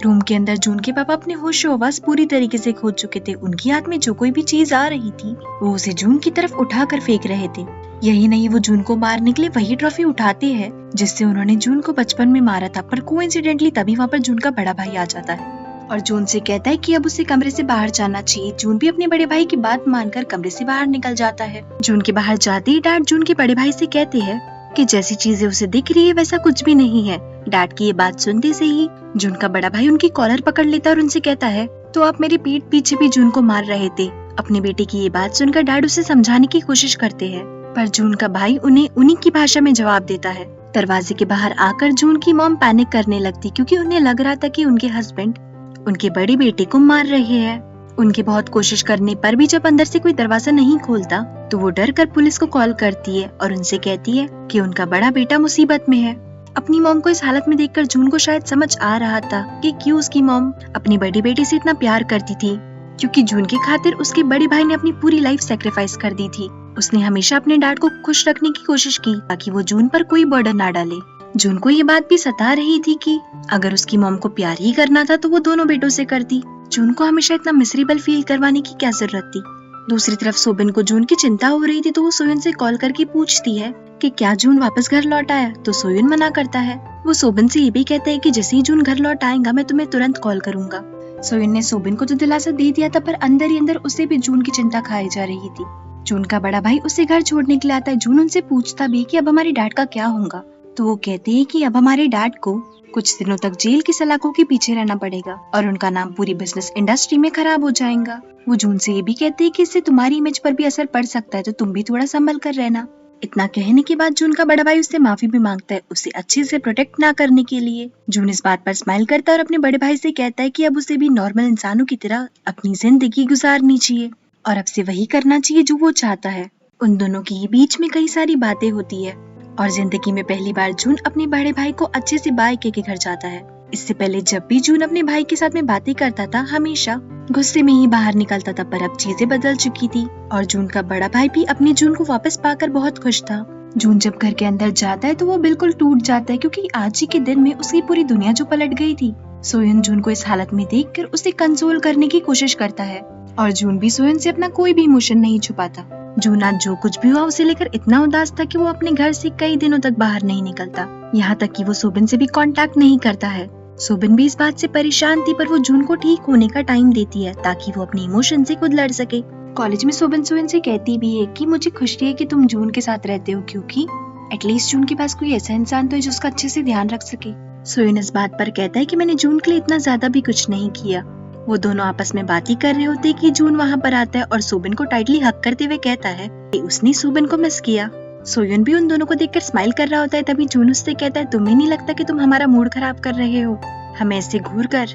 Room के अंदर जून के पापा अपने होशो हवास पूरी तरीके से खो चुके थे। उनकी हाथ में जो कोई भी चीज आ रही थी वो उसे जून की तरफ उठा कर फेंक रहे थे। यही नहीं, वो जून को मारने के लिए वही ट्रॉफी उठाते हैं जिससे उन्होंने जून को बचपन में मारा था। पर कोइंसिडेंटली तभी वहाँ पर जून का बड़ा भाई आ जाता है और जून से कहता है कि अब उसे कमरे से बाहर जाना चाहिए। जून भी अपने बड़े भाई की बात मानकर कमरे से बाहर निकल जाता है। जून के बाहर जाते ही डैड जून के बड़े भाई से कहते हैं कि जैसी चीजें उसे दिख रही है वैसा कुछ भी नहीं है। डैड की ये बात सुनते से ही जून का बड़ा भाई उनकी कॉलर पकड़ लेता है और उनसे कहता है, तो आप मेरी पीठ पीछे भी जून को मार रहे थे। अपने बेटे की ये बात सुनकर डैड उसे समझाने की कोशिश करते हैं, पर जून का भाई उन्हें उन्हीं की भाषा में जवाब देता है। दरवाजे के बाहर आकर जून की मॉम पैनिक करने लगती क्योंकि उन्हें लग रहा था कि उनके हस्बैंड उनके बड़े बेटे को मार रहे हैं। उनके बहुत कोशिश करने पर भी जब अंदर से कोई दरवाजा नहीं खोलता तो वो डर कर पुलिस को कॉल करती है और उनसे कहती है कि उनका बड़ा बेटा मुसीबत में है। अपनी मॉम को इस हालत में देखकर जून को शायद समझ आ रहा था कि क्यों उसकी मॉम अपनी बड़ी बेटी से इतना प्यार करती थी, क्योंकि जून की खातिर उसके बड़े भाई ने अपनी पूरी लाइफ सैक्रिफाइस कर दी थी। उसने हमेशा अपने डैड को खुश रखने की कोशिश की ताकि वो जून पर कोई बर्डन ना डाले। जून को ये बात भी सता रही थी कि अगर उसकी मॉम को प्यार ही करना था तो वो दोनों बेटों से करती। जून को हमेशा इतना मिसरेबल फील करवाने की क्या जरूरत थी। दूसरी तरफ सोबिन को जून की चिंता हो रही थी तो वो सोयन से कॉल करके पूछती है कि क्या जून वापस घर लौट आया, तो सोयन मना करता है। वो सोबिन से ये भी कहता है कि जैसे ही जून घर लौट आएगा मैं तुम्हें तुरंत कॉल करूंगा। सोयन ने सोबिन को तो दिलासा दे दिया था, पर अंदर ही अंदर उसे भी जून की चिंता खाई जा रही थी। जून का बड़ा भाई उसे घर छोड़ने के लिए आता है। जून उनसे पूछता भी कि अब हमारे डैड का क्या होगा, तो वो कहते हैं कि अब हमारे डैड को कुछ दिनों तक जेल की सलाखों के पीछे रहना पड़ेगा और उनका नाम पूरी बिजनेस इंडस्ट्री में खराब हो जाएगा। वो जून से ये भी कहते हैं कि इससे तुम्हारी इमेज पर भी असर पड़ सकता है, तो तुम भी थोड़ा संभल कर रहना। इतना कहने के बाद जून का बड़ा भाई उससे माफी भी मांगता है उसे अच्छे से प्रोटेक्ट ना करने के लिए। जून इस बात पर स्माइल करता है और अपने बड़े भाई से कहता है कि अब उसे भी नॉर्मल इंसानों की तरह अपनी जिंदगी गुजारनी चाहिए और अब से वही करना चाहिए जो वो चाहता है। उन दोनों के बीच में कई सारी बातें होती है और जिंदगी में पहली बार जून अपने बड़े भाई को अच्छे से बाय के घर जाता है। इससे पहले जब भी जून अपने भाई के साथ में बातें करता था हमेशा गुस्से में ही बाहर निकलता था, पर अब चीजें बदल चुकी थी और जून का बड़ा भाई भी अपने जून को वापस पाकर बहुत खुश था। जून जब घर के अंदर जाता है तो वो बिल्कुल टूट जाता है क्योंकि आज ही के दिन में उसकी पूरी दुनिया जो पलट गई थी। सोयन जून को इस हालत में देखकर उसे कंसोल करने की कोशिश करता है और जून भी सोयन से अपना कोई भी इमोशन नहीं छुपाता। जून आज जो कुछ भी हुआ उसे लेकर इतना उदास था कि वो अपने घर से कई दिनों तक बाहर नहीं निकलता, यहाँ तक कि वो सोबिन से भी कांटेक्ट नहीं करता है। सोबिन भी इस बात से परेशान थी, पर वो जून को ठीक होने का टाइम देती है ताकि वो अपने इमोशन से खुद लड़ सके। कॉलेज में सोबिन सोयन से कहती भी है कि मुझे खुशी है कि तुम जून के साथ रहते हो, क्योंकि एटलीस्ट जून के पास कोई ऐसा इंसान तो है जो उसका अच्छे से ध्यान रख सके। सोयन इस बात पर कहता है कि मैंने जून के लिए इतना ज्यादा भी कुछ नहीं किया। वो दोनों आपस में बात ही कर रहे होते कि जून वहाँ पर आता है और सोबिन को टाइटली हक करते हुए कहता है कि उसने सोबिन को मिस किया। सोयन भी उन दोनों को देखकर स्माइल कर रहा होता है। तभी जून उससे कहता है, तुम्हें नहीं लगता कि तुम हमारा मूड खराब कर रहे हो हमें ऐसे घूर कर?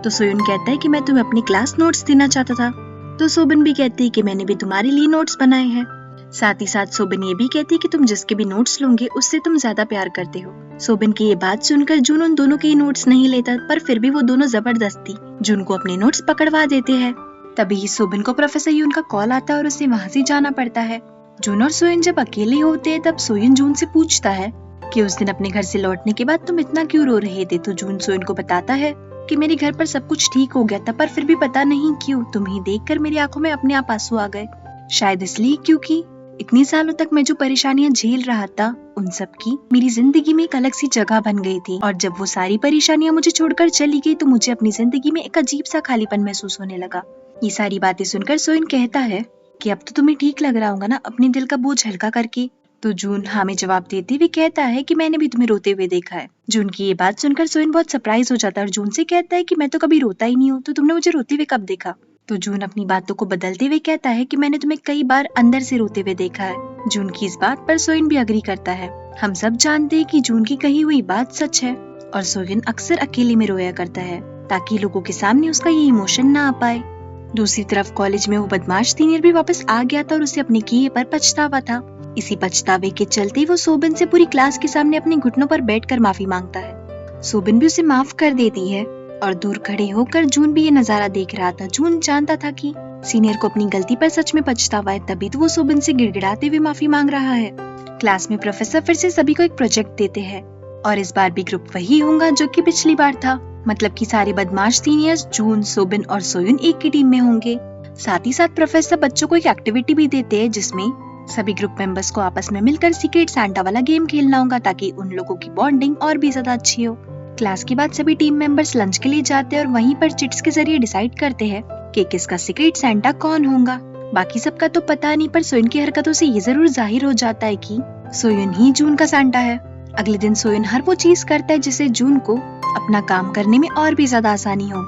तो सोयन कहता है कि मैं तुम्हें अपनी क्लास नोट्स देना चाहता था। तो सोबिन भी कहती है कि मैंने भी तुम्हारे लिए नोट्स बनाए हैं। साथ ही साथ सोबिन ये भी कहती है कि तुम जिसके भी नोट्स लोगे उससे तुम ज्यादा प्यार करते हो। सोबिन की ये बात सुनकर जून उन दोनों के नोट्स नहीं लेता, पर फिर भी वो दोनों जबरदस्ती जून को अपने नोट्स पकड़वा देते हैं। तभी सोबिन को प्रोफेसर यून का कॉल आता है और उसे वहाँ से जाना पड़ता है। जून और सोयन जब अकेले होते हैं तब सोयन जून से पूछता है कि उस दिन अपने घर से लौटने के बाद तुम इतना क्यों रो रहे थे। तो जून सोयन को बताता है कि मेरे घर पर सब कुछ ठीक हो गया था, पर फिर भी पता नहीं क्यों तुम्हें देखकर मेरी आंखों में अपने आप आंसू आ गए। शायद इसलिए क्योंकि इतने सालों तक मैं जो परेशानियां झेल रहा था उन सब की मेरी जिंदगी में एक अलग सी जगह बन गई थी, और जब वो सारी परेशानियां मुझे छोड़कर चली गई तो मुझे अपनी जिंदगी में एक अजीब सा खालीपन महसूस होने लगा। ये सारी बातें सुनकर सोयन कहता है कि अब तो तुम्हें ठीक लग रहा होगा ना अपने दिल का बोझ हल्का करके। तो जून हाँ में जवाब देते हुए कहता है कि मैंने भी तुम्हें रोते हुए देखा है। जून की ये बात सुनकर सोयन बहुत सरप्राइज हो जाता है और जून से कहता है कि मैं तो कभी रोता ही नहीं हूँ, तो तुमने मुझे रोते हुए कब देखा? तो जून अपनी बातों को बदलते हुए कहता है कि मैंने तुम्हें कई बार अंदर से रोते हुए देखा है। जून की इस बात पर सोयन भी अग्री करता है। हम सब जानते हैं कि जून की कही हुई बात सच है और सोयन अक्सर अकेले में रोया करता है ताकि लोगों के सामने उसका ये इमोशन ना आ पाए। दूसरी तरफ कॉलेज में वो बदमाश सीनियर भी वापस आ गया था और उसे अपने किए पर पछतावा था। इसी पछतावे के चलते वो सोबिन से पूरी क्लास के सामने अपने घुटनों पर बैठकर माफी मांगता है। सोबिन भी उसे माफ कर देती है और दूर खड़े होकर जून भी ये नजारा देख रहा था। जून जानता था कि सीनियर को अपनी गलती पर सच में पछतावा है, तभी तो वो सोबिन से गिड़गिड़ाते हुए माफी मांग रहा है। क्लास में प्रोफेसर फिर से सभी को एक प्रोजेक्ट देते हैं और इस बार भी ग्रुप वही होगा जो कि पिछली बार था। मतलब कि सारे बदमाश सीनियर्स जून, सोबिन और सोयुन एक ही टीम में होंगे। साथ ही साथ प्रोफेसर बच्चों को एक एक्टिविटी भी देते हैं जिसमें सभी ग्रुप मेंबर्स को आपस में मिलकर सीक्रेट सांता वाला गेम खेलना होगा ताकि उन लोगों की बॉन्डिंग और भी ज्यादा अच्छी हो। क्लास के बाद सभी टीम मेंबर्स लंच के लिए जाते हैं और वहीं पर चिट्स के जरिए डिसाइड करते हैं कि किसका सीक्रेट सांता कौन होगा। बाकी सबका तो पता नहीं, पर सोयुन की हरकतों से ये जरूर जाहिर हो जाता है कि सोयुन ही जून का सांता है। अगले दिन सोयुन हर वो चीज करता है जिससे जून को अपना काम करने में और भी ज्यादा आसानी हो,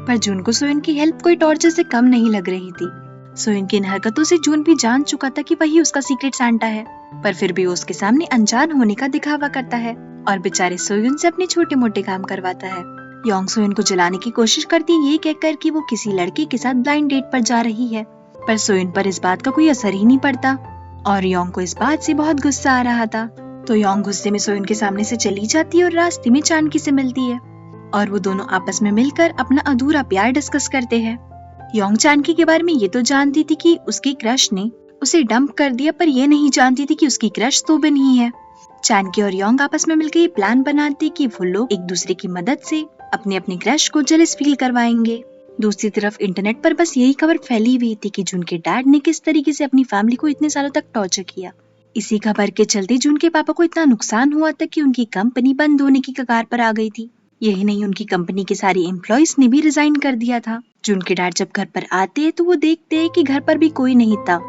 पर जून को सोयुन की हेल्प कोई टॉर्चर से कम नहीं लग रही थी। सोयुन की इन हरकतों से जून भी जान चुका था कि वही उसका सीक्रेट सांता है, पर फिर भी उसके सामने अनजान होने का दिखावा करता है और बेचारे सोयुन से अपने छोटे मोटे काम करवाता है। योंग सोयुन को जलाने की कोशिश करती है ये कहकर कि वो किसी लड़के के साथ ब्लाइंड डेट पर जा रही है, पर सोयुन पर इस बात का कोई असर ही नहीं पड़ता और योंग को इस बात से बहुत गुस्सा आ रहा था। तो योंग गुस्से में सोयुन के सामने से चली जाती है और रास्ते में चानकी से मिलती है और वो दोनों आपस में मिलकर अपना अधूरा प्यार डिस्कस करते हैं। योंग चानकी के बारे में ये तो जानती थी कि उसकी क्रश ने उसे डंप कर दिया, पर ये नहीं जानती थी कि उसकी क्रश सोबिन ही है। चानकी और योंग आपस में मिलकर ये प्लान बनाते कि वो लोग एक दूसरे की मदद से अपने अपने क्रश को जेलस फील करवाएंगे। दूसरी तरफ इंटरनेट पर बस यही खबर फैली हुई थी कि जून के डैड ने किस तरीके से अपनी फैमिली को इतने सालों तक टॉर्चर किया। इसी खबर के चलते जून के पापा को इतना नुकसान हुआ था कि उनकी कंपनी बंद होने की कगार पर आ गई थी। यही नहीं, उनकी कंपनी के सारे एम्प्लॉइज ने भी रिजाइन कर दिया था। जून के डैड जब घर पर आते हैं तो वो देखते हैं कि घर पर भी कोई नहीं था।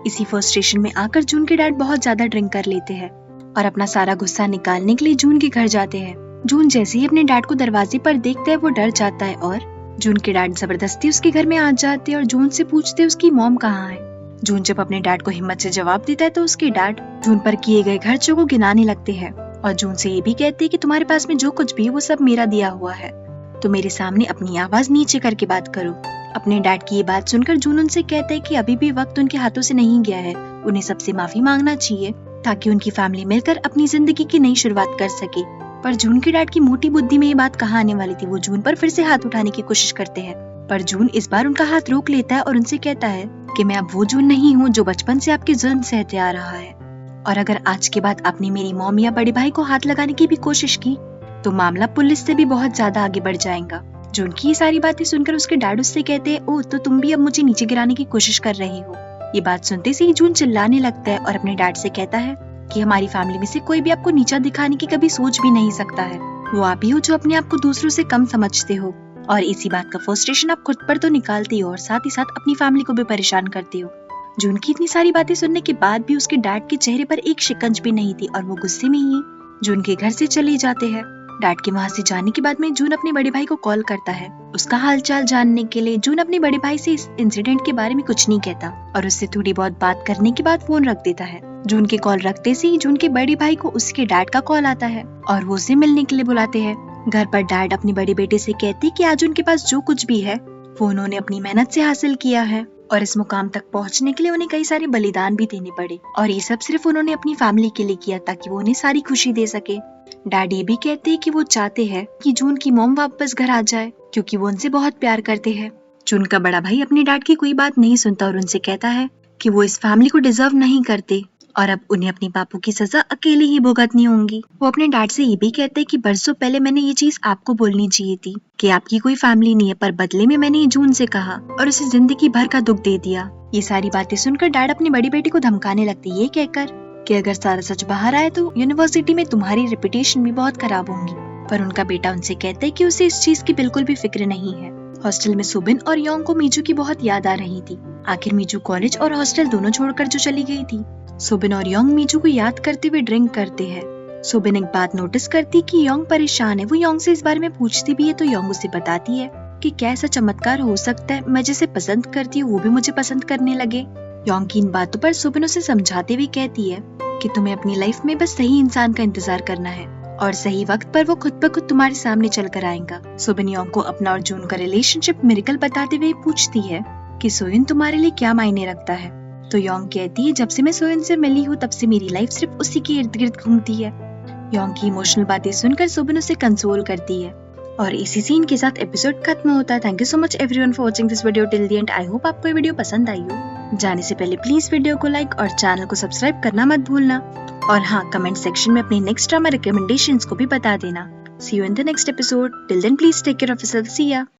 इसी फ्रस्ट्रेशन में आकर जून के डैड बहुत ज्यादा ड्रिंक कर लेते हैं और अपना सारा गुस्सा निकालने के लिए जून के घर जाते हैं। जून जैसे ही अपने डैड को दरवाजे पर देखता है वो डर जाता है और जून के डैड जबरदस्ती उसके घर में आ जाते हैं और जून से पूछते हैं उसकी मॉम कहाँ है। जून जब अपने डैड को हिम्मत से जवाब देता है तो उसके डैड जून पर किए गए खर्चों को गिनाने लगते हैं और जून से ये भी कहते हैं कि तुम्हारे पास में जो कुछ भी है वो सब मेरा दिया हुआ है, तो मेरे सामने अपनी आवाज नीचे करके बात करो। अपने डैड की ये बात सुनकर जून उनसे कहता है कि अभी भी वक्त उनके हाथों से नहीं गया है, उन्हें सबसे माफी मांगना चाहिए ताकि उनकी फैमिली मिलकर अपनी जिंदगी की नई शुरुआत कर सके। पर जून के डैड की मोटी बुद्धि में ये बात कहाँ आने वाली थी। वो जून पर फिर से हाथ उठाने की कोशिश करते हैं, पर जून इस बार उनका हाथ रोक लेता है और उनसे कहता है कि मैं अब वो जून नहीं हूँ जो बचपन से आपके जुल्म सहते आ रहा है, और अगर आज के बाद आपने मेरी मॉम या बड़े भाई को हाथ लगाने की भी कोशिश की तो मामला पुलिस से भी बहुत ज्यादा आगे बढ़ जाएगा। जून की ये सारी बातें सुनकर उसके डैड उससे कहते हैं, ओह तो तुम भी अब मुझे नीचे गिराने की कोशिश कर रही हो। ये बात सुनते से ही जून चिल्लाने लगता है और अपने डैड से कहता है कि हमारी फैमिली में से कोई भी आपको नीचा दिखाने की कभी सोच भी नहीं सकता है। वो आप ही हो जो अपने आप को दूसरों से कम समझते हो और इसी बात का फ्रस्ट्रेशन आप खुद पर तो निकालती हो और साथ ही साथ अपनी फैमिली को भी परेशान करती हो। जून की इतनी सारी बातें सुनने के बाद भी उसके डैड के चेहरे पर एक शिकंज भी नहीं थी और वो गुस्से में ही जून के घर से चले जाते हैं। डैड के वहाँ से जाने के बाद में जून अपने बड़े भाई को कॉल करता है उसका हालचाल जानने के लिए। जून अपने बड़े भाई से इस इंसिडेंट के बारे में कुछ नहीं कहता और उससे थोड़ी बहुत बात करने के बाद फोन रख देता है। जून के कॉल रखते से ही जून के बड़े भाई को उसके डैड का कॉल आता है और वो उसे मिलने के लिए बुलाते हैं। घर पर डैड अपने बड़े बेटे से कहते कि आज उनके पास जो कुछ भी है वो उन्होंने अपनी मेहनत से हासिल किया है और इस मुकाम तक पहुंचने के लिए उन्हें कई सारे बलिदान भी देने पड़े और ये सब सिर्फ उन्होंने अपनी फैमिली के लिए किया ताकि वो उन्हें सारी खुशी दे सके। डैड ये भी कहते हैं कि वो चाहते हैं कि जून की मॉम वापस घर आ जाए क्योंकि वो उनसे बहुत प्यार करते हैं। जून का बड़ा भाई अपने डैड की कोई बात नहीं सुनता और उनसे कहता है कि वो इस फैमिली को डिजर्व नहीं करते और अब उन्हें अपने पापू की सजा अकेले ही भुगतनी होंगी। वो अपने डैड से ये भी कहते हैं कि बरसों पहले मैंने ये चीज आपको बोलनी चाहिए थी कि आपकी कोई फैमिली नहीं है, पर बदले में मैंने ये जून से कहा और उसे जिंदगी भर का दुख दे दिया। ये सारी बातें सुनकर डैड अपनी बड़ी बेटी को धमकाने लगते ये कहकर कि अगर सारा सच बाहर आए तो यूनिवर्सिटी में तुम्हारी रेपुटेशन भी बहुत खराब होंगी। पर उनका बेटा उनसे कहता है कि उसे इस चीज की बिल्कुल भी फिक्र नहीं है। हॉस्टल में सोबिन और योंग को मीजू की बहुत याद आ रही थी। आखिर मीजू कॉलेज और हॉस्टल दोनों छोड़कर जो चली गई थी। सोबिन और योंग मीजू को याद करते हुए ड्रिंक करते हैं। सोबिन एक बात नोटिस करती कि योंग परेशान है। वो योंग से इस बारे में पूछती भी है तो योंग उसे बताती है कि क्या ऐसा चमत्कार हो सकता है, मैं जिसे पसंद करती हूँ वो भी मुझे पसंद करने लगे। योंग की इन बातों पर सोबिन उसे समझाते हुए कहती है कि तुम्हें अपनी लाइफ में बस सही इंसान का इंतजार करना है और सही वक्त पर वो खुद ब खुद तुम्हारे सामने चल कर आएगा। सोबिन योंग को अपना और जून का रिलेशनशिप मिरेकल बताते हुए पूछती है कि सोयन तुम्हारे लिए क्या मायने रखता है। तो योंग कहती है जब से मैं सोयन से मिली हूँ तब से मेरी लाइफ सिर्फ उसी के इर्द गिर्द घूमती है। योंग की इमोशनल बातें सुनकर सोबिन उसे कंसोल करती है और इसी सीन के साथ एपिसोड खत्म होता है। Thank you so much everyone for watching this video till the end. I hope आपको ये वीडियो पसंद आई हो। जाने से पहले प्लीज वीडियो को लाइक और चैनल को सब्सक्राइब करना मत भूलना और हाँ, कमेंट सेक्शन में अपने नेक्स्ट ड्रामा रिकमेंडेशंस को भी बता देना। See you in the next episode. Till then, please take care of yourself. See ya.